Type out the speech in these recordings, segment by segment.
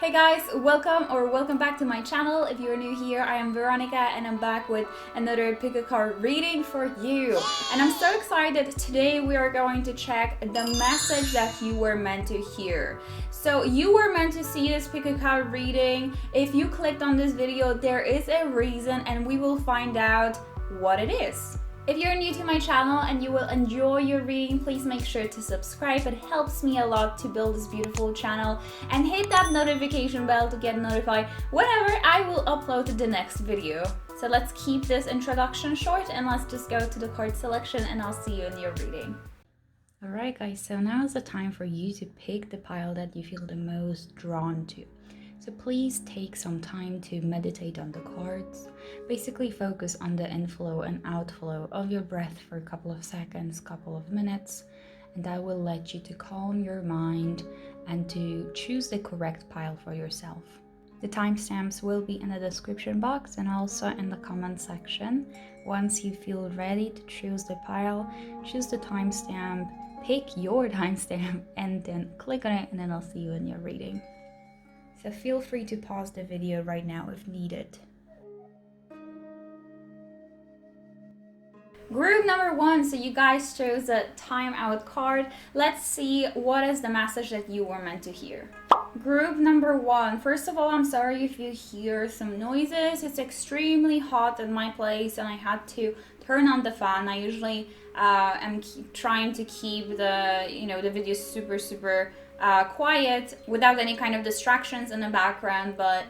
Hey guys, welcome back to my channel. If you're new here, I am Veronica and I'm back with another pick a card reading for you. And I'm so excited. Today we are going to check the message that you were meant to hear. So you were meant to see this pick a card reading. If you clicked on this video, there is a reason and we will find out what it is. If you're new to my channel and you will enjoy your reading, please make sure to subscribe. It helps me a lot to build this beautiful channel, and hit that notification bell to get notified whenever I will upload the next video. So let's keep this introduction short and let's just go to the card selection, and I'll see you in your reading. Alright guys, so now is the time for you to pick the pile that you feel the most drawn to. So please take some time to meditate on the cards. Basically focus on the inflow and outflow of your breath for a couple of seconds, couple of minutes, and that will let you to calm your mind and to choose the correct pile for yourself. The timestamps will be in the description box and also in the comment section. Once you feel ready to choose the pile, choose the timestamp, pick your timestamp, and then click on it, and then I'll see you in your reading. So feel free to pause the video right now if needed. Group number one, so you guys chose a timeout card. Let's see what is the message that you were meant to hear. Group number one, first of all, I'm sorry if you hear some noises. It's extremely hot in my place and I had to turn on the fan. I usually am trying to keep the video super quiet without any kind of distractions in the background, but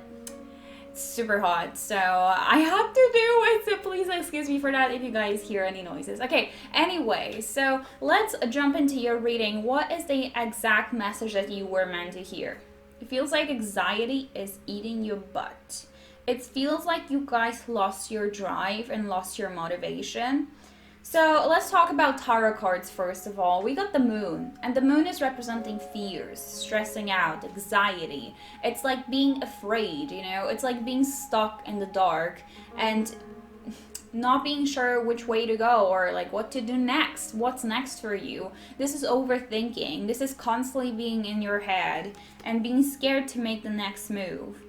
it's super hot, so I had to do it, so please excuse me for that if you guys hear any noises. Okay, anyway, so let's jump into your reading. What is the exact message that you were meant to hear? It feels like anxiety is eating your butt. It feels like you guys lost your drive and lost your motivation. So let's talk about tarot cards first of all. We got the moon, and the moon is representing fears, stressing out, anxiety. It's like being afraid, it's like being stuck in the dark and not being sure which way to go or like what to do next. What's next for you? This is overthinking. This is constantly being in your head and being scared to make the next move.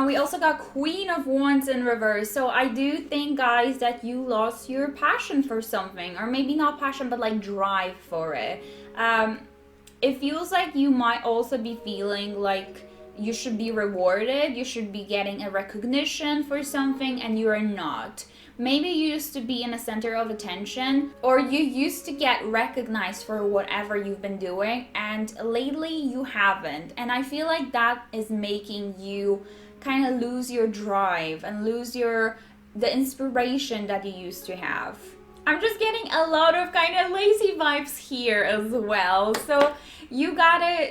We also got Queen of Wands in reverse. So I do think, guys, that you lost your passion for something, or maybe not passion, but like drive for it. It feels like you might also be feeling like you should be rewarded, you should be getting a recognition for something, and you are not. Maybe you used to be in the center of attention, or you used to get recognized for whatever you've been doing, and lately you haven't. And I feel like that is making you kind of lose your drive and lose the inspiration that you used to have. I'm just getting a lot of kind of lazy vibes here as well. So you gotta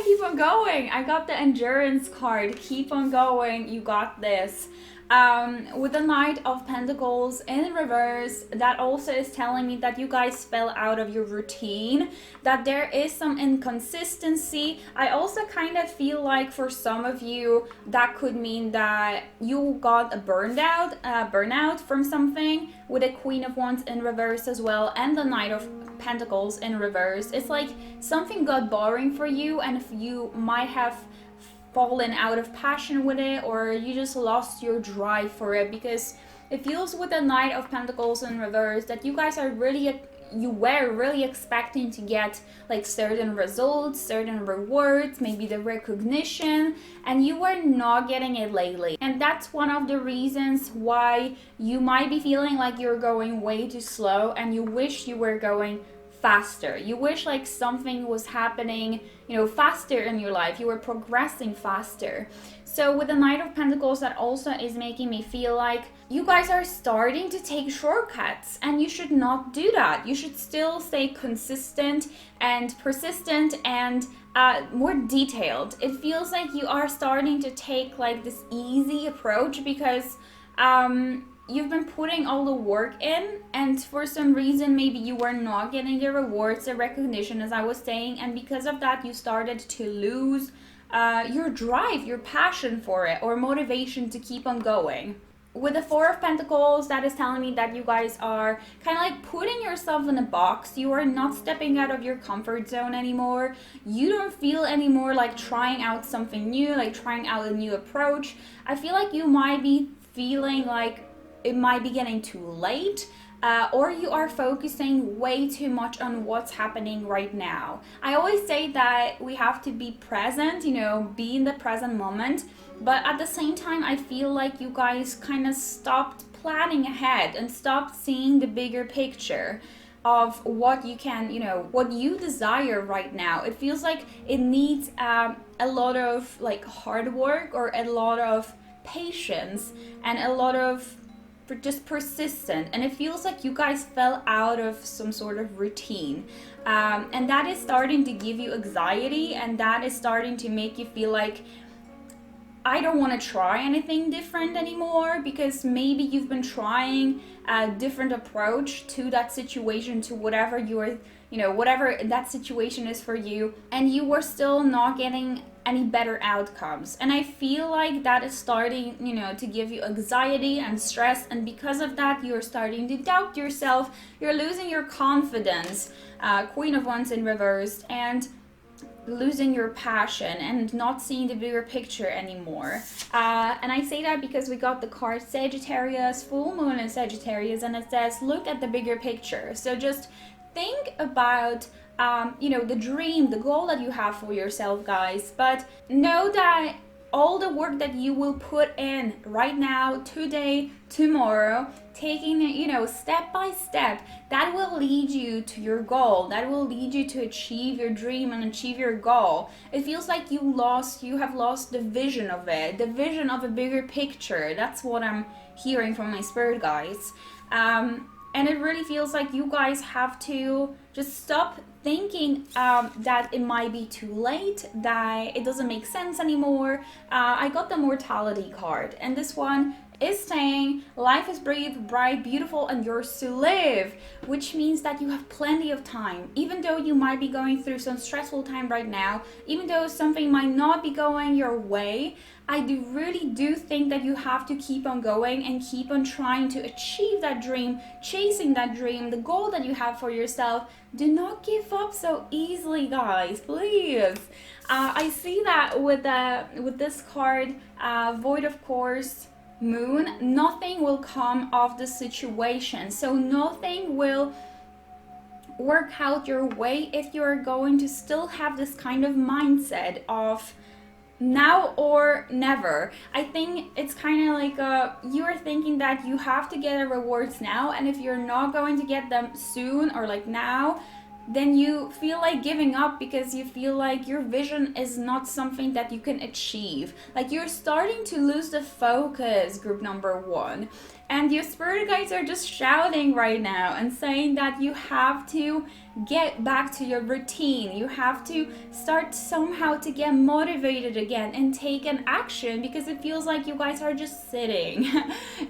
keep on going. I got the endurance card. Keep on going. You got this. With the Knight of Pentacles in reverse, that also is telling me that you guys fell out of your routine, that there is some inconsistency. I also kind of feel like for some of you that could mean that you got a burnout from something, with a Queen of Wands in reverse as well and the Knight of Pentacles in reverse. It's like something got boring for you, and if you might have fallen out of passion with it, or you just lost your drive for it, because it feels with the Knight of Pentacles in reverse that you guys are you were really expecting to get like certain results, certain rewards, maybe the recognition, and you were not getting it lately. And that's one of the reasons why you might be feeling like you're going way too slow and you wish you were going faster. You wish like something was happening, faster in your life. You were progressing faster. So with the Knight of Pentacles, that also is making me feel like you guys are starting to take shortcuts, and you should not do that. You should still stay consistent and persistent and more detailed. It feels like you are starting to take like this easy approach because you've been putting all the work in, and for some reason maybe you were not getting the rewards, the recognition, as I was saying, and because of that you started to lose your drive, your passion for it, or motivation to keep on going. with the Four of Pentacles, that is telling me that you guys are kind of like putting yourself in a box. You are not stepping out of your comfort zone anymore. You don't feel anymore like trying out something new, like trying out a new approach. I feel like you might be feeling like it might be getting too late. Or you are focusing way too much on what's happening right now. I always say that we have to be present, you know, be in the present moment. But at the same time, I feel like you guys kind of stopped planning ahead and stopped seeing the bigger picture of what you can, you know, what you desire right now. It feels like it needs a lot of like hard work or a lot of patience and a lot of just persistent, and it feels like you guys fell out of some sort of routine, and that is starting to give you anxiety, and that is starting to make you feel like I don't want to try anything different anymore, because maybe you've been trying a different approach to that situation, to whatever you're, you know, whatever that situation is for you, and you were still not getting any better outcomes. And I feel like that is starting, you know, to give you anxiety and stress, and because of that you're starting to doubt yourself, you're losing your confidence, Queen of Wands in reverse, and losing your passion and not seeing the bigger picture anymore. And I say that because we got the card Sagittarius, full moon in Sagittarius, and it says look at the bigger picture. So just think about you know, the dream, the goal that you have for yourself, guys. But know that all the work that you will put in right now, today, tomorrow, taking it, you know, step by step, that will lead you to your goal. That will lead you to achieve your dream and achieve your goal. It feels like you have lost the vision of it, the vision of a bigger picture. That's what I'm hearing from my spirit guides. And it really feels like you guys have to just stop thinking that it might be too late, that it doesn't make sense anymore. I got the mortality card, and this one is saying life is brave, bright, beautiful, and yours to live, which means that you have plenty of time. Even though you might be going through some stressful time right now, even though something might not be going your way, I really do think that you have to keep on going and keep on trying to achieve that dream, chasing that dream, the goal that you have for yourself. Do not give up so easily, guys, please. I see that with this card, Void of Course, Moon, nothing will come of the situation. So nothing will work out your way if you're going to still have this kind of mindset of now or never. I think it's kind of like you are thinking that you have to get the rewards now, and if you're not going to get them soon or like now, then you feel like giving up because you feel like your vision is not something that you can achieve. Like you're starting to lose the focus, group number one. And your spirit guides are just shouting right now and saying that you have to get back to your routine. You have to start somehow to get motivated again and take an action, because it feels like you guys are just sitting.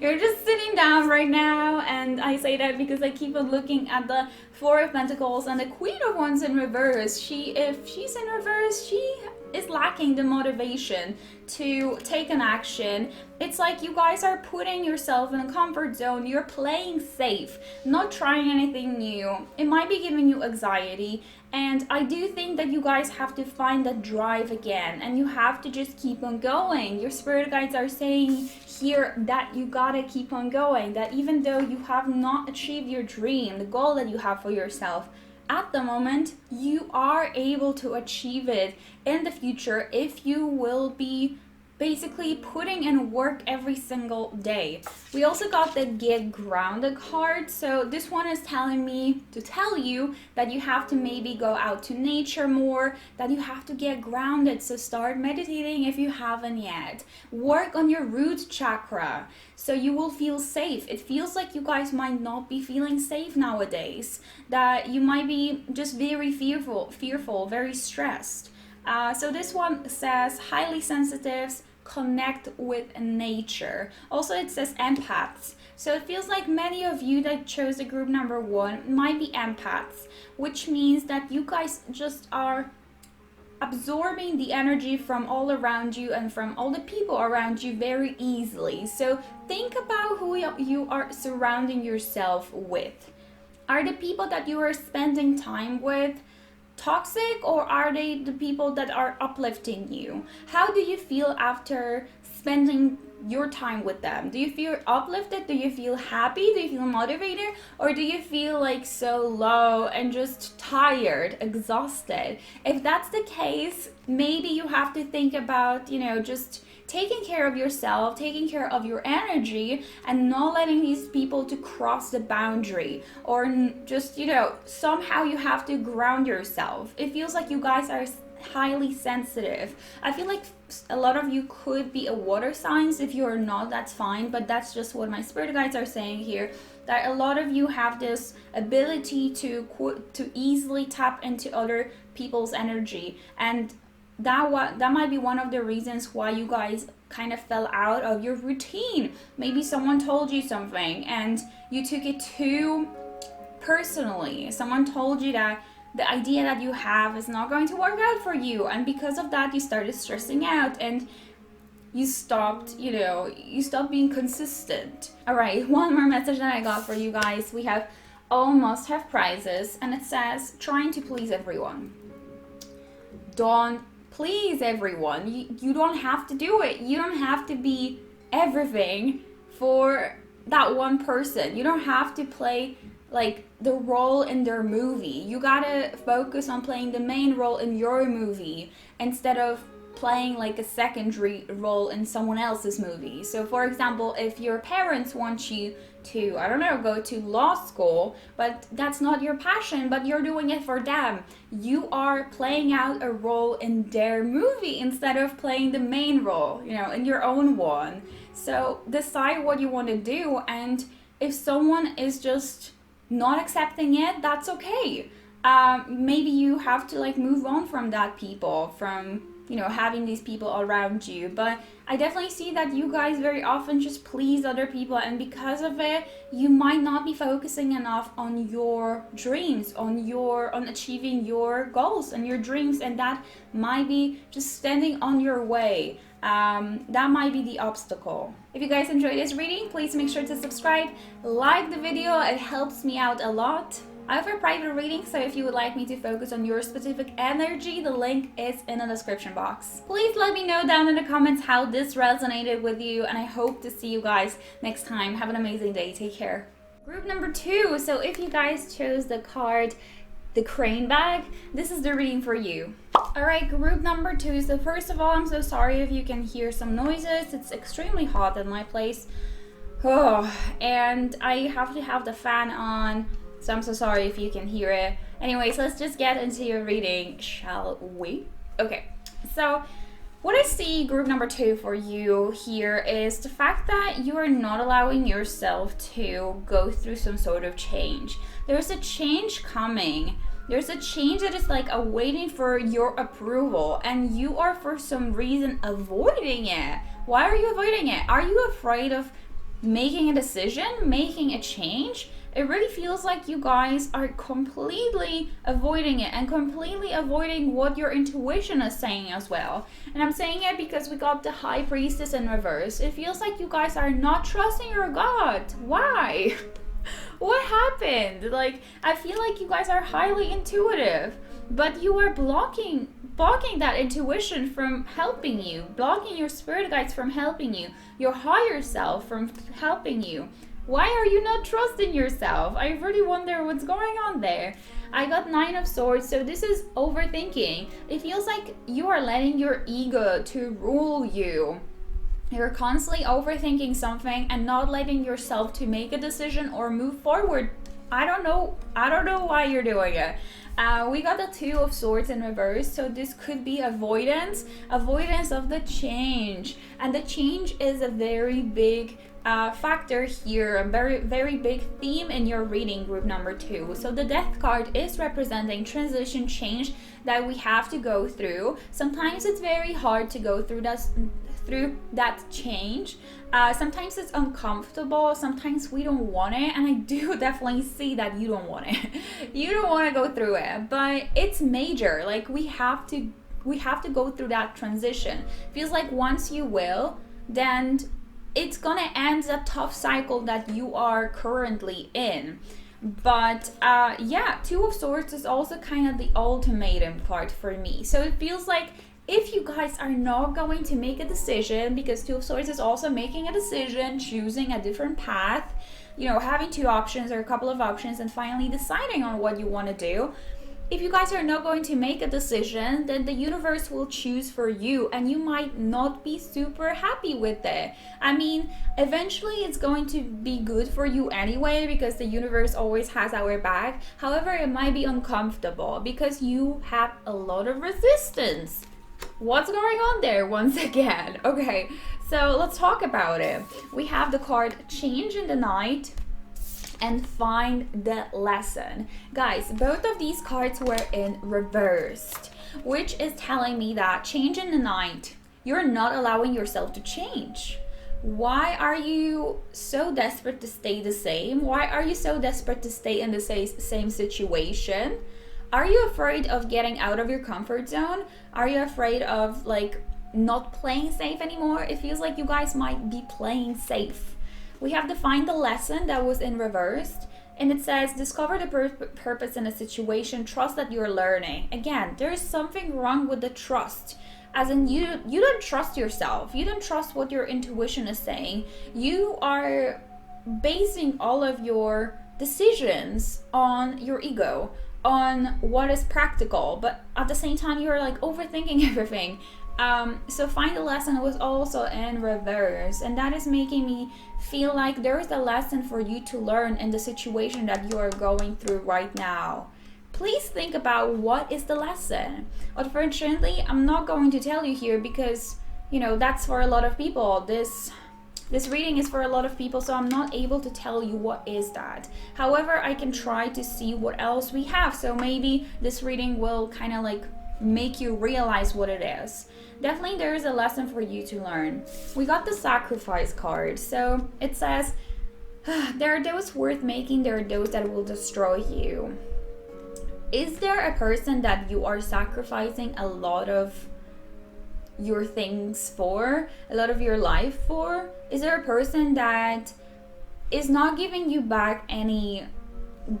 You're just sitting down right now, and I say that because I keep on looking at the Four of Pentacles and the Queen of Wands in reverse. If she's in reverse, she is lacking the motivation to take an action. It's like you guys are putting yourself in a comfort zone. You're playing safe, not trying anything new. It might be giving you anxiety, and I do think that you guys have to find that drive again, and you have to just keep on going. Your spirit guides are saying here that you gotta keep on going, that even though you have not achieved your dream, the goal that you have for yourself at the moment, you are able to achieve it in the future if you will be basically putting in work every single day. We also got the Get Grounded card. So this one is telling me to tell you that you have to maybe go out to nature more, that you have to get grounded. So start meditating if you haven't yet. Work on your root chakra so you will feel safe. It feels like you guys might not be feeling safe nowadays, that you might be just very fearful, very stressed. So this one says highly sensitives connect with nature. Also it says empaths. So it feels like many of you that chose the group number one might be empaths, which means that you guys just are absorbing the energy from all around you and from all the people around you very easily. So think about who you are surrounding yourself with. Are the people that you are spending time with toxic, or are they the people that are uplifting you? How do you feel after spending your time with them? Do you feel uplifted? Do you feel happy? Do you feel motivated? Or do you feel like so low and just tired, exhausted? If that's the case, maybe you have to think about, just taking care of yourself, taking care of your energy, and not letting these people to cross the boundary, or just, somehow you have to ground yourself. It feels like you guys are highly sensitive. I feel like a lot of you could be a water signs. If you're not, that's fine, but that's just what my spirit guides are saying here, that a lot of you have this ability to easily tap into other people's energy, and that might be one of the reasons why you guys kind of fell out of your routine. Maybe someone told you something and you took it too personally. Someone told you that the idea that you have is not going to work out for you, and because of that you started stressing out and you stopped being consistent. All right, one more message that I got for you guys. We almost have prizes, and it says trying to please everyone. Don't please everyone. You don't have to do it. You don't have to be everything for that one person. You don't have to play like the role in their movie. You gotta focus on playing the main role in your movie instead of playing like a secondary role in someone else's movie. So for example, if your parents want you to, I don't know, go to law school, but that's not your passion, but you're doing it for them, you are playing out a role in their movie instead of playing the main role, in your own one. So decide what you want to do, and if someone is just not accepting it, that's okay. Maybe you have to like move on from that people, from having these people around you. But I definitely see that you guys very often just please other people, and because of it you might not be focusing enough on your dreams, on achieving your goals and your dreams, and that might be just standing on your way. That might be the obstacle. If you guys enjoyed this reading, please make sure to subscribe, like the video, it helps me out a lot. I offer private readings, so if you would like me to focus on your specific energy, the link is in the description box. Please let me know down in the comments how this resonated with you, and I hope to see you guys next time. Have an amazing day. Take care. Group number 2. So if you guys chose the card, the crane bag, this is the reading for you. Alright, group number 2. So first of all, I'm so sorry if you can hear some noises. It's extremely hot in my place. And I have to have the fan on. So I'm so sorry if you can hear it. Anyways, let's just get into your reading, shall we? Okay, so what I see, group number 2 for you here, is the fact that you are not allowing yourself to go through some sort of change. There's a change coming. There's a change that is like awaiting for your approval, and you are for some reason avoiding it. Why are you avoiding it? Are you afraid of making a decision, making a change? It really feels like you guys are completely avoiding it, and completely avoiding what your intuition is saying as well. And I'm saying it because we got the High Priestess in reverse. It feels like you guys are not trusting your gut. Why? What happened? Like, I feel like you guys are highly intuitive, but you are blocking that intuition from helping you, blocking your spirit guides from helping you, your higher self from helping you. Why are you not trusting yourself? I really wonder what's going on there. I got 9 of Swords, so this is overthinking. It feels like you are letting your ego to rule you. You're constantly overthinking something and not letting yourself to make a decision or move forward. I don't know why you're doing it. We got the 2 of Swords in reverse, so this could be avoidance of the change. And the change is a very big factor here, a very big theme in your reading, group number 2. So the Death card is representing transition, change that we have to go through. Sometimes it's very hard to go through that change. Sometimes it's uncomfortable, sometimes we don't want it, and I do definitely see that you don't want it. You don't want to go through it, but it's major. Like, we have to we have to go through that transition. Feels like once you will, then it's gonna end that tough cycle that you are currently in. But yeah, Two of Swords is also kind of the ultimatum card for me. So it feels like if you guys are not going to make a decision, because Two of Swords is also making a decision, choosing a different path, you know, having two options or a couple of options and finally deciding on what you want to do. If you guys are not going to make a decision, then the universe will choose for you and you might not be super happy with it. I mean, eventually it's going to be good for you anyway because the universe always has our back. However, it might be uncomfortable because you have a lot of resistance. What's going on there once again? Okay, so let's talk about it. We have the card Change in the Night and Find the Lesson. Guys, both of these cards were in reversed, which is telling me that change in the night, you're not allowing yourself to change. Why are you so desperate to stay the same? Why are you so desperate to stay in the same situation? Are you afraid of getting out of your comfort zone? Are you afraid of like not playing safe anymore? It feels like you guys might be playing safe. We have to find the lesson that was in reversed, and it says discover the purpose in a situation, trust that you're learning. Again, there is something wrong with the trust, as in you don't trust yourself, you don't trust what your intuition is saying. You are basing all of your decisions on your ego, on what is practical, but at the same time you're like overthinking everything. So Find the Lesson was also in reverse, and that is making me feel like there is a lesson for you to learn in the situation that you are going through right now. Please think about what is the lesson. Unfortunately, I'm not going to tell you here because, you know, that's for a lot of people. This reading is for a lot of people, so I'm not able to tell you what is that. However, I can try to see what else we have, so maybe this reading will kind of like make you realize what it is. Definitely there is a lesson for you to learn. We got the Sacrifice card. So it says, there are those worth making, there are those that will destroy you. Is there a person that you are sacrificing a lot of your things for, a lot of your life for? Is there a person that is not giving you back any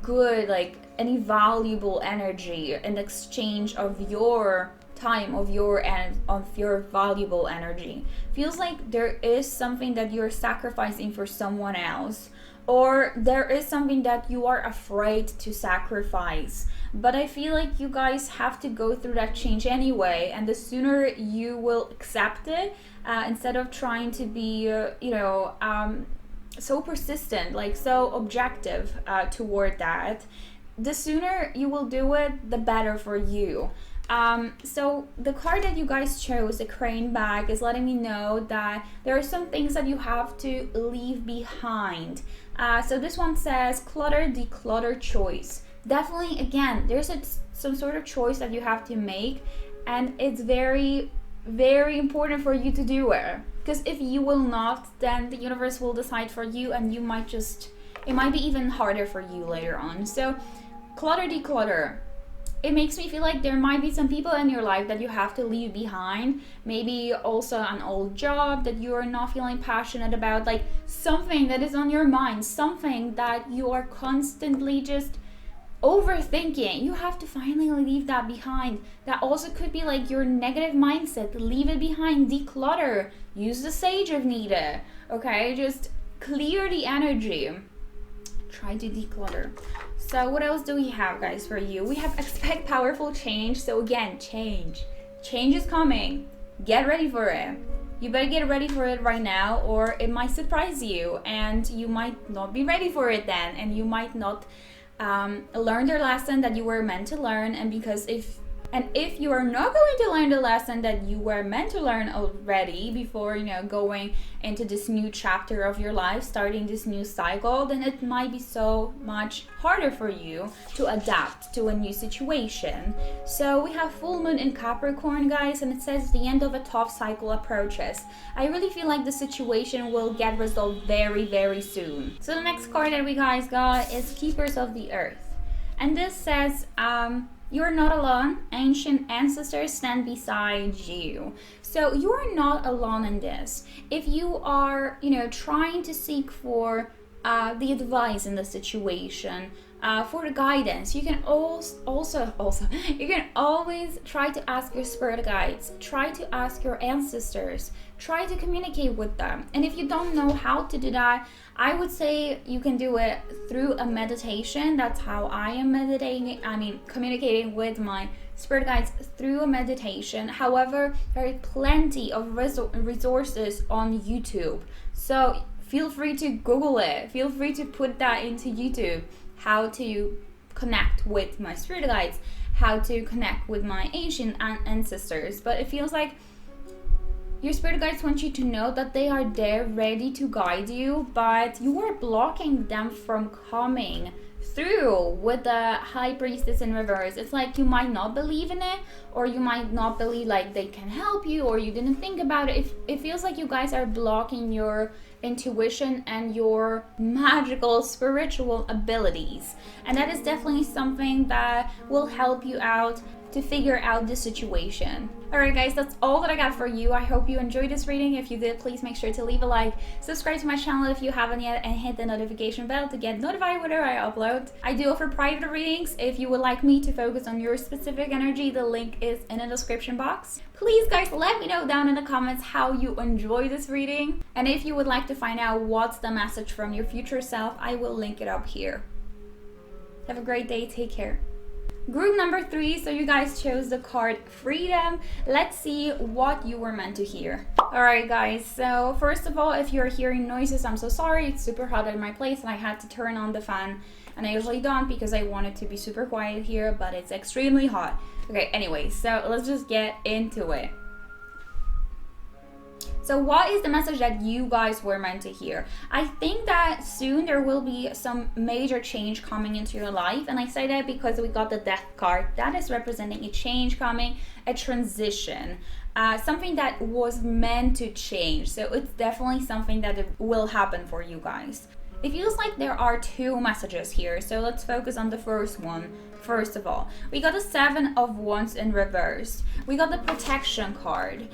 good, like any valuable energy in exchange of your time, of your valuable energy? Feels like there is something that you're sacrificing for someone else, or there is something that you are afraid to sacrifice. But I feel like you guys have to go through that change anyway, and the sooner you will accept it, instead of trying to be so persistent, like so objective toward that, the sooner you will do it, the better for you. So the card that you guys chose, the crane bag, is letting me know that there are some things that you have to leave behind. So this one says clutter, declutter choice. Definitely, again, there's some sort of choice that you have to make, and it's very, very important for you to do it. Because if you will not, then the universe will decide for you, and you might it might be even harder for you later on. So clutter, declutter. It makes me feel like there might be some people in your life that you have to leave behind. Maybe also an old job that you are not feeling passionate about, like something that is on your mind, something that you are constantly just overthinking. You have to finally leave that behind. That also could be like your negative mindset. Leave it behind, declutter. Use the sage if needed. Okay, just clear the energy. Try to declutter. So what else do we have, guys, for you? We have expect powerful change. So again, change is coming. Get ready for it. You better get ready for it right now, or it might surprise you and you might not be ready for it then, and you might not learn the lesson that you were meant to learn. And if you are not going to learn the lesson that you were meant to learn already before, going into this new chapter of your life, starting this new cycle, then it might be so much harder for you to adapt to a new situation. So we have full moon in Capricorn, guys, and it says the end of a tough cycle approaches. I really feel like the situation will get resolved very, very soon. So the next card that we guys got is Keepers of the Earth. And this says, You're not alone. Ancient ancestors stand beside you. So you are not alone in this. If you are, trying to seek for the advice in the situation, for the guidance, you can also you can always try to ask your spirit guides, try to ask your ancestors, try to communicate with them. And if you don't know how to do that, I would say you can do it through a meditation. That's how I am communicating with my spirit guides, through a meditation. However, there are plenty of resources on YouTube, so feel free to Google it. Feel free to put that into YouTube. How to connect with my spirit guides, how to connect with my ancient ancestors. But it feels like your spirit guides want you to know that they are there ready to guide you, but you are blocking them from coming through with the High Priestess in reverse. It's like you might not believe in it, or you might not believe like they can help you, or you didn't think about it. It feels like you guys are blocking your intuition and your magical spiritual abilities, and that is definitely something that will help you out to figure out the situation. Alright guys, that's all that I got for you. I hope you enjoyed this reading. If you did, please make sure to leave a like, subscribe to my channel if you haven't yet, and hit the notification bell to get notified whenever I upload. I do offer private readings. If you would like me to focus on your specific energy, the link is in the description box. Please guys, let me know down in the comments how you enjoy this reading, and if you would like to find out what's the message from your future self, I will link it up here. Have a great day, take care. Group number 3, so you guys chose the card Freedom. Let's see what you were meant to hear. Alright guys, so first of all, if you're hearing noises, I'm so sorry. It's super hot in my place and I had to turn on the fan, and I usually don't because I want it to be super quiet here, but it's extremely hot. Okay, anyway, so let's just get into it. So what is the message that you guys were meant to hear? I think that soon there will be some major change coming into your life. And I say that because we got the Death card. That is representing a change coming, a transition. Something that was meant to change. So it's definitely something that will happen for you guys. It feels like there are 2 messages here. So let's focus on the first one. First of all, we got the 7 of Wands in reverse. We got the Protection card.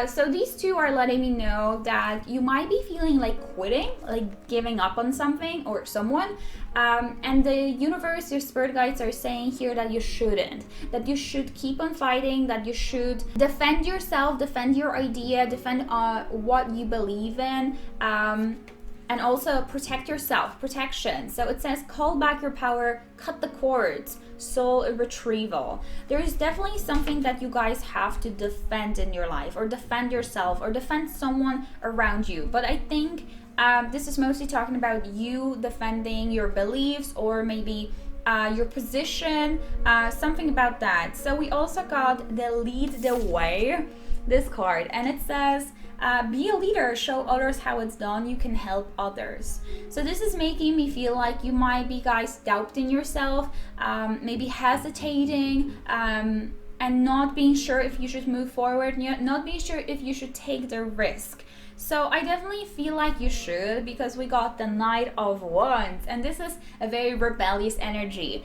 So these 2 are letting me know that you might be feeling like quitting, like giving up on something or someone. And the universe, your spirit guides are saying here that you shouldn't. That you should keep on fighting, that you should defend yourself, defend your idea, defend what you believe in. And also protect yourself, protection. So it says, call back your power, cut the cords, soul retrieval. There is definitely something that you guys have to defend in your life, or defend yourself, or defend someone around you. But I think this is mostly talking about you defending your beliefs, or maybe your position, something about that. So we also got the Lead the Way, this card, and it says, be a leader, show others how it's done, you can help others. So this is making me feel like you might be guys doubting yourself, maybe hesitating, and not being sure if you should move forward, not being sure if you should take the risk. So I definitely feel like you should, because we got the Knight of Wands, and this is a very rebellious energy.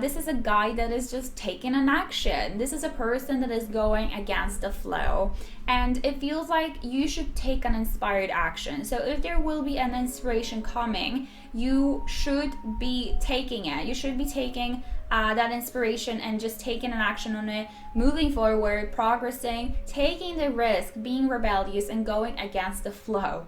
This is a guy that is just taking an action. This is a person that is going against the flow, and it feels like you should take an inspired action. So if there will be an inspiration coming, you should be taking it. You should be taking that inspiration and just taking an action on it, moving forward, progressing, taking the risk, being rebellious, and going against the flow.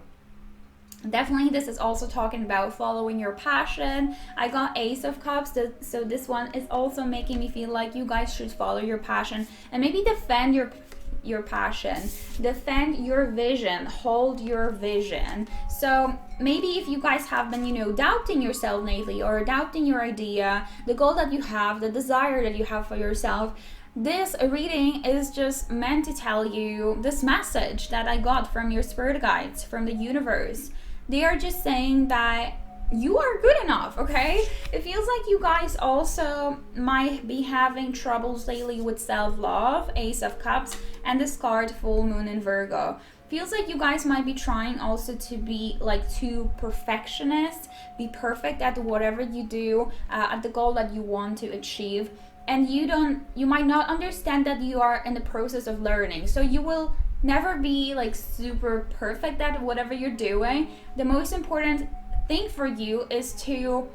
Definitely this is also talking about following your passion. I got Ace of Cups, so this one is also making me feel like you guys should follow your passion and maybe defend your passion, defend your vision, hold your vision. So maybe if you guys have been, doubting yourself lately, or doubting your idea, the goal that you have, the desire that you have for yourself, this reading is just meant to tell you this message that I got from your spirit guides, from the universe. They are just saying that you are good enough, okay? It feels like you guys also might be having troubles lately with self-love, Ace of Cups, and this card, Full Moon in Virgo. Feels like you guys might be trying also to be like too perfectionist, be perfect at whatever you do, at the goal that you want to achieve. and you might not understand that you are in the process of learning. So you will never be like super perfect at whatever you're doing. The most important thing for you is to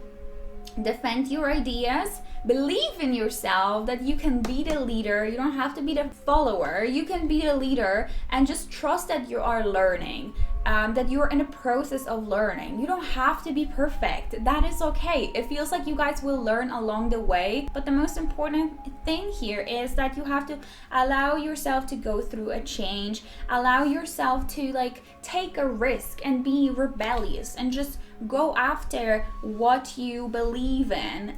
defend your ideas, believe in yourself, that you can be the leader. You don't have to be the follower, you can be the leader, and just trust that you are learning, that you're in a process of learning. You don't have to be perfect. That is okay. It feels like you guys will learn along the way, but the most important thing here is that you have to allow yourself to go through a change, allow yourself to like take a risk and be rebellious and just go after what you believe in.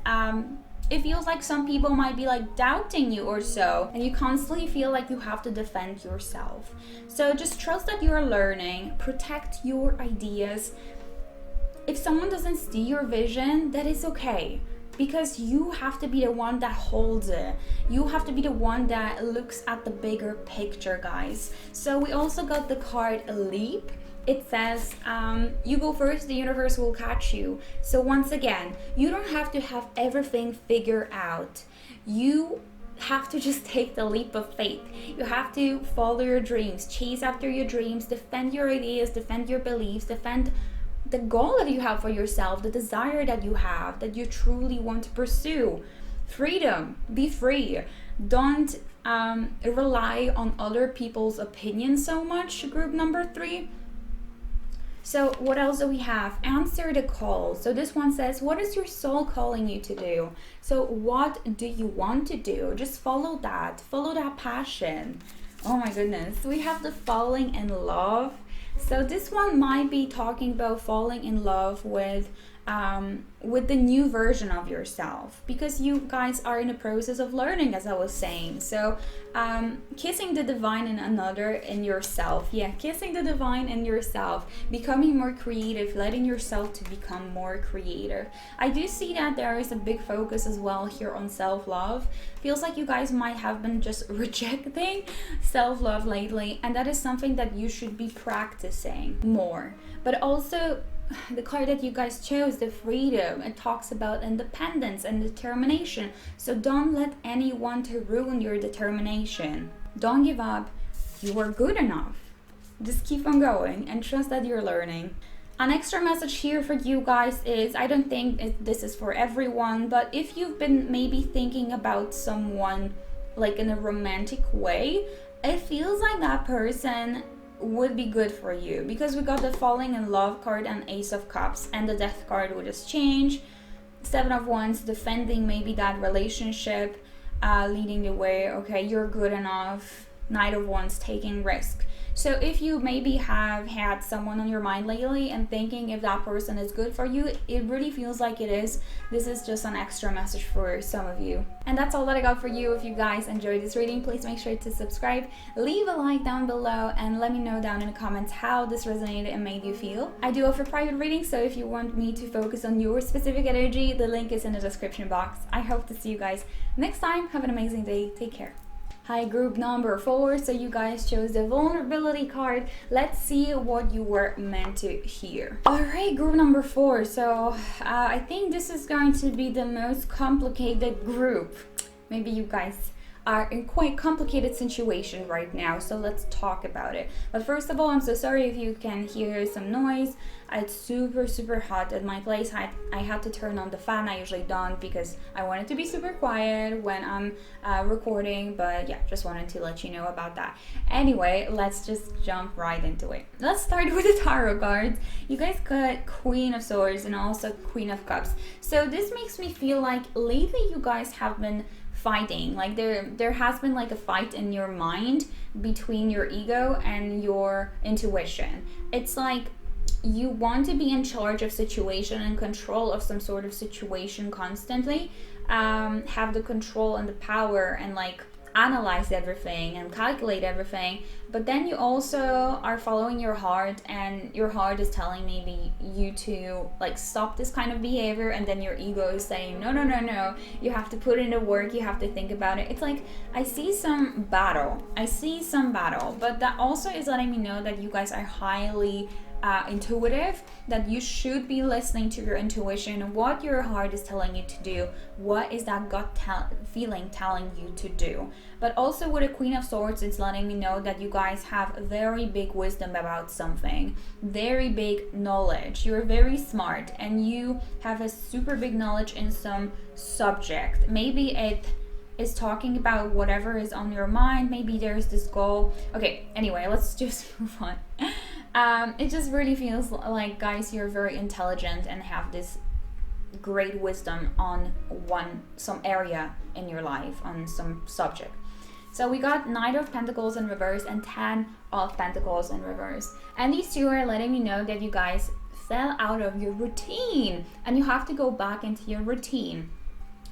It feels like some people might be like doubting you or so, and you constantly feel like you have to defend yourself. So just trust that you're learning, protect your ideas. If someone doesn't see your vision, that is okay, because you have to be the one that holds it. You have to be the one that looks at the bigger picture, guys. So we also got the card Leap. It says, you go first, the universe will catch you. So once again, you don't have to have everything figured out. You have to just take the leap of faith. You have to follow your dreams, chase after your dreams, defend your ideas, defend your beliefs, defend the goal that you have for yourself, the desire that you have, that you truly want to pursue. Freedom, be free. Don't rely on other people's opinions so much, group number 3. So what else do we have? Answer the call. So this one says, what is your soul calling you to do? So what do you want to do? Just follow that passion. Oh my goodness. We have the falling in love. So this one might be talking about falling in love with the new version of yourself, because you guys are in the process of learning, as I was saying. So kissing the divine in yourself. Yeah, kissing the divine in yourself, becoming more creative, letting yourself to become more creative. I do see that there is a big focus as well here on self-love. Feels like you guys might have been just rejecting self-love lately, and that is something that you should be practicing more. But also, the card that you guys chose, the freedom, it talks about independence and determination. So don't let anyone to ruin your determination. Don't give up. You are good enough. Just keep on going and trust that you're learning. An extra message here for you guys is, I don't think this is for everyone, but if you've been maybe thinking about someone like in a romantic way, it feels like that person would be good for you, because we got the falling in love card and Ace of Cups, and the death card would just change. 7 of Wands, defending maybe that relationship, leading the way. Okay, you're good enough. Knight of Wands, taking risk. So if you maybe have had someone on your mind lately and thinking if that person is good for you, it really feels like it is. This is just an extra message for some of you. And that's all that I got for you. If you guys enjoyed this reading, please make sure to subscribe, leave a like down below, and let me know down in the comments how this resonated and made you feel. I do offer private readings, so if you want me to focus on your specific energy, the link is in the description box. I hope to see you guys next time. Have an amazing day. Take care. Hi, group number 4. So you guys chose the vulnerability card. Let's see what you were meant to hear. All right, group number 4. So I think this is going to be the most complicated group. Maybe you guys are in quite complicated situation right now, so let's talk about it. But first of all, I'm so sorry if you can hear some noise. It's super hot at my place. I had to turn on the fan. I usually don't, because I want it to be super quiet when I'm recording, but yeah, just wanted to let you know about that. Anyway, let's just jump right into it. Let's start with the tarot cards. You guys got Queen of Swords and also Queen of Cups. So this makes me feel like lately you guys have been fighting. Like there has been like a fight in your mind between your ego and your intuition. It's like you want to be in charge of situation and control of some sort of situation constantly, have the control and the power and like analyze everything and calculate everything, but then you also are following your heart, and your heart is telling maybe you to like stop this kind of behavior, and then your ego is saying no, you have to put in the work, you have to think about it. It's like I see some battle, but that also is letting me know that you guys are highly intuitive, that you should be listening to your intuition, what your heart is telling you to do, what is that gut feeling telling you to do. But also with a Queen of Swords, it's letting me know that you guys have very big wisdom about something, very big knowledge. You're very smart and you have a super big knowledge in some subject. Maybe it is talking about whatever is on your mind. Maybe there's this goal. Okay, anyway, let's just move on. It just really feels like, guys, you're very intelligent and have this great wisdom on some area in your life, on some subject. So we got Knight of Pentacles in reverse and 10 of Pentacles in reverse. And these two are letting me know that you guys fell out of your routine and you have to go back into your routine.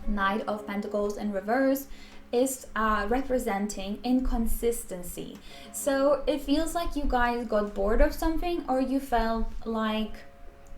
Knight of Pentacles in reverse is representing inconsistency. So it feels like you guys got bored of something, or you felt like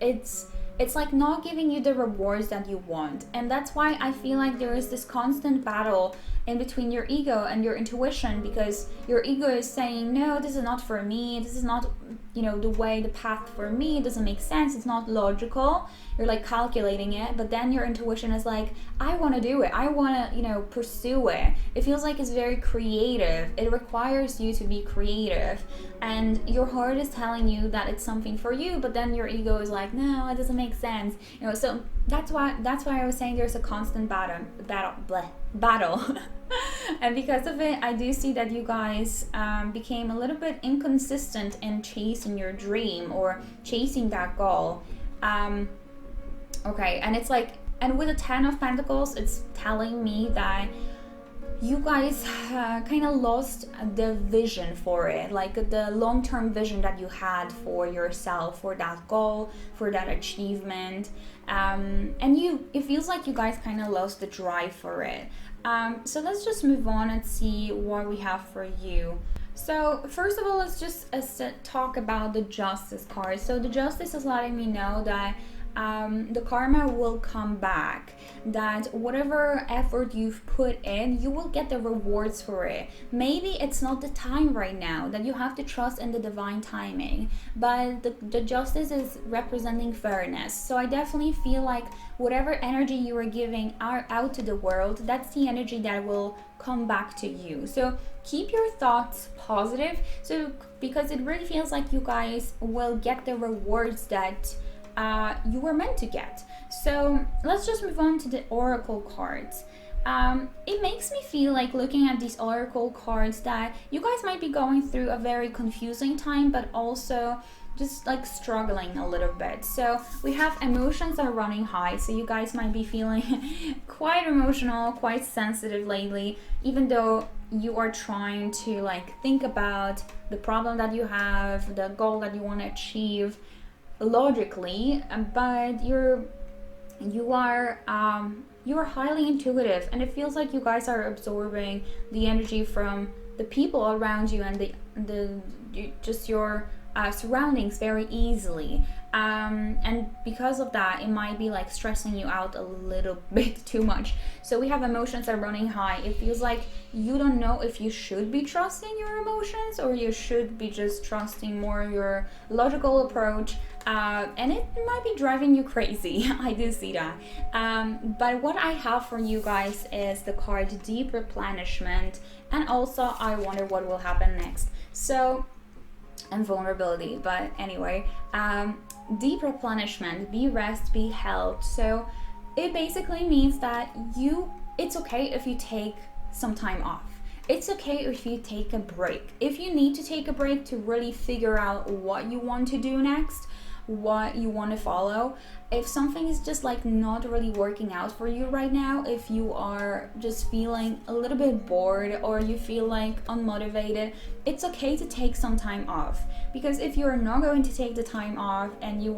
it's like not giving you the rewards that you want. And that's why I feel like there is this constant battle in between your ego and your intuition, because your ego is saying, no, this is not for me, this is not, you know, the path for me, it doesn't make sense, it's not logical. You're like calculating it, but then your intuition is like, I want to do it, I want to, you know, pursue it. It feels like it's very creative. It requires you to be creative, and your heart is telling you that it's something for you, but then your ego is like, no, it doesn't make sense, you know. So that's why I was saying there's a constant battle. And because of it, I do see that you guys became a little bit inconsistent in chasing your dream or chasing that goal. Okay, and it's like, and with the 10 of Pentacles, it's telling me that you guys kind of lost the vision for it, like the long-term vision that you had for yourself, for that goal, for that achievement. And it feels like you guys kind of lost the drive for it. So let's just move on and see what we have for you. So first of all, let's just talk about the Justice card. So the Justice is letting me know that the karma will come back, that whatever effort you've put in, you will get the rewards for it. Maybe it's not the time right now, that you have to trust in the divine timing, but the Justice is representing fairness. So I definitely feel like whatever energy you are giving out to the world, that's the energy that will come back to you. So keep your thoughts positive, so because it really feels like you guys will get the rewards that you were meant to get. So let's just move on to the Oracle cards. It makes me feel like, looking at these Oracle cards, that you guys might be going through a very confusing time, but also just like struggling a little bit. So we have emotions are running high, so you guys might be feeling quite emotional, quite sensitive lately, even though you are trying to like think about the problem that you have, the goal that you want to achieve logically, but you are highly intuitive, and it feels like you guys are absorbing the energy from the people around you and just your surroundings very easily, and because of that, it might be like stressing you out a little bit too much. So we have emotions are running high. It feels like you don't know if you should be trusting your emotions, or you should be just trusting more your logical approach, and it might be driving you crazy. I do see that, but what I have for you guys is the card Deep Replenishment, and also I wonder what will happen next. So, and vulnerability, but anyway, Deep Replenishment, be rest, be held. So it basically means that it's okay if you take some time off. It's okay if you take a break. If you need to take a break to really figure out what you want to do next, what you want to follow, if something is just like not really working out for you right now, if you are just feeling a little bit bored or you feel like unmotivated, it's okay to take some time off. Because if you're not going to take the time off, and you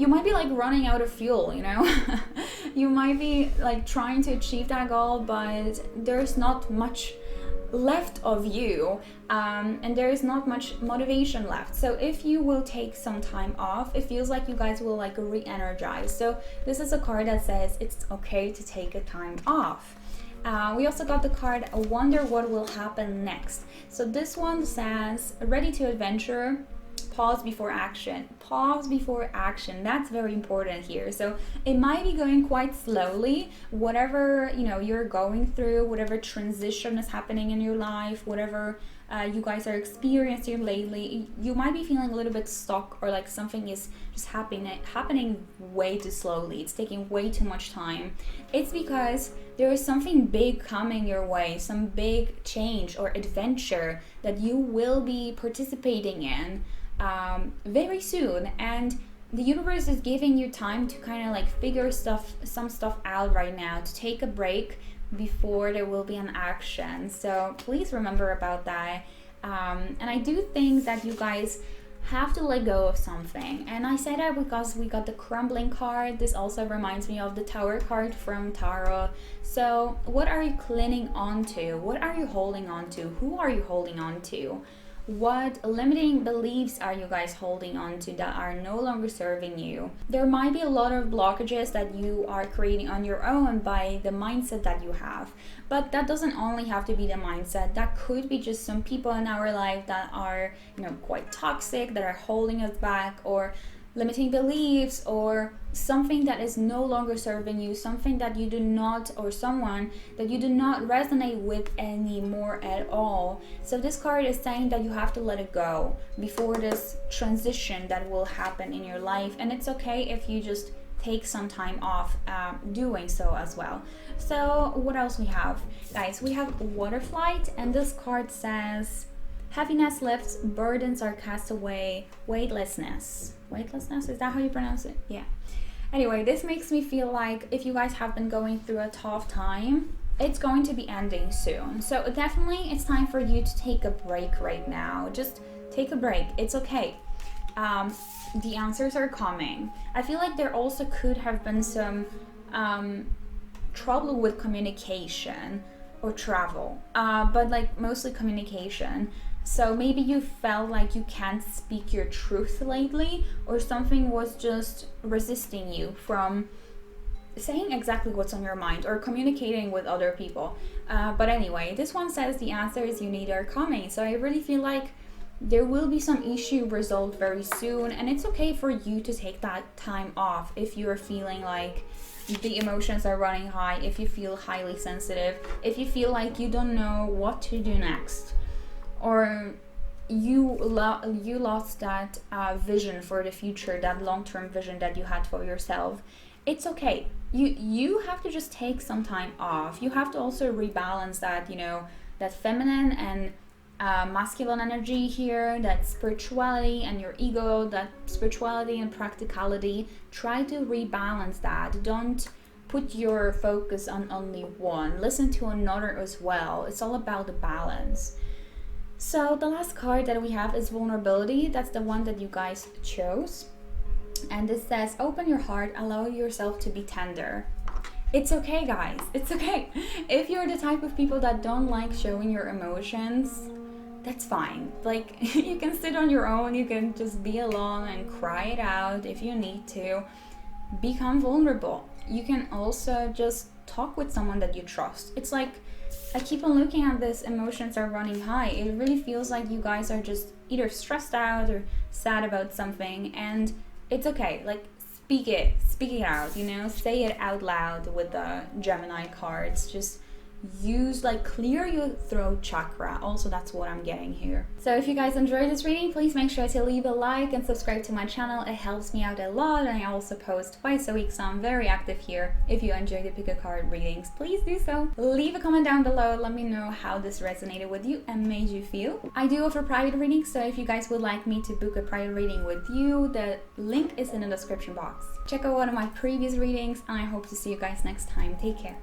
might be like running out of fuel, you know. You might be like trying to achieve that goal, but there's not much left of you, and there is not much motivation left. So if you will take some time off, it feels like you guys will like re-energize. So this is a card that says it's okay to take a time off. We also got the card I Wonder What Will Happen Next. So this one says ready to adventure, pause before action. Pause before action. That's very important here. So it might be going quite slowly. Whatever, you know, you're going through, whatever transition is happening in your life, whatever you guys are experiencing lately, you might be feeling a little bit stuck, or like something is just happening way too slowly. It's taking way too much time. It's because there is something big coming your way, some big change or adventure that you will be participating in very soon, and the universe is giving you time to kind of like figure some stuff out right now, to take a break before there will be an action. So please remember about that. And I do think that you guys have to let go of something. And I say that because we got the crumbling card. This also reminds me of the Tower card from Tarot. So what are you clinging on to? What are you holding on to? Who are you holding on to? What limiting beliefs are you guys holding on to that are no longer serving you? There might be a lot of blockages that you are creating on your own by the mindset that you have. But that doesn't only have to be the mindset. That could be just some people in our life that are, you know, quite toxic, that are holding us back, or limiting beliefs, or something that is no longer serving you, something that you do not, or someone that you do not resonate with anymore at all. So this card is saying that you have to let it go before this transition that will happen in your life. And it's okay if you just take some time off doing so as well. So what else we have? Guys, we have Water Flight, and this card says happiness lifts, burdens are cast away, weightlessness. Weightlessness, is that how you pronounce it? Yeah. Anyway, this makes me feel like if you guys have been going through a tough time, it's going to be ending soon. So definitely it's time for you to take a break right now. Just take a break. It's okay. The answers are coming. I feel like there also could have been some trouble with communication or travel, but like mostly communication. So maybe you felt like you can't speak your truth lately, or something was just resisting you from saying exactly what's on your mind or communicating with other people. But anyway, this one says the answers you need are coming. So I really feel like there will be some issue resolved very soon, and it's okay for you to take that time off if you're feeling like the emotions are running high, if you feel highly sensitive, if you feel like you don't know what to do next, or you lost that vision for the future, that long-term vision that you had for yourself. It's okay. You have to just take some time off. You have to also rebalance that, you know, that feminine and masculine energy here, that spirituality and your ego, that spirituality and practicality. Try to rebalance that. Don't put your focus on only one. Listen to another as well. It's all about the balance. So the last card that we have is Vulnerability. That's the one that you guys chose. And it says, open your heart, allow yourself to be tender. It's okay, guys. It's okay. If you're the type of people that don't like showing your emotions, that's fine. Like, you can sit on your own, you can just be alone and cry it out if you need to. Become vulnerable. You can also just talk with someone that you trust. It's like, I keep on looking at this, emotions are running high. It really feels like you guys are just either stressed out or sad about something, and it's okay. Like, speak it out, you know, say it out loud with the Gemini cards. Just use, like, clear your throat chakra. Also, that's what I'm getting here. So if you guys enjoyed this reading, please make sure to leave a like and subscribe to my channel. It helps me out a lot, and I also post twice a week, so I'm very active here. If you enjoy the pick a card readings, please do so. Leave a comment down below. Let me know how this resonated with you and made you feel. I do offer private readings, so if you guys would like me to book a private reading with you, the link is in the description box. Check out one of my previous readings, and I hope to see you guys next time. Take care.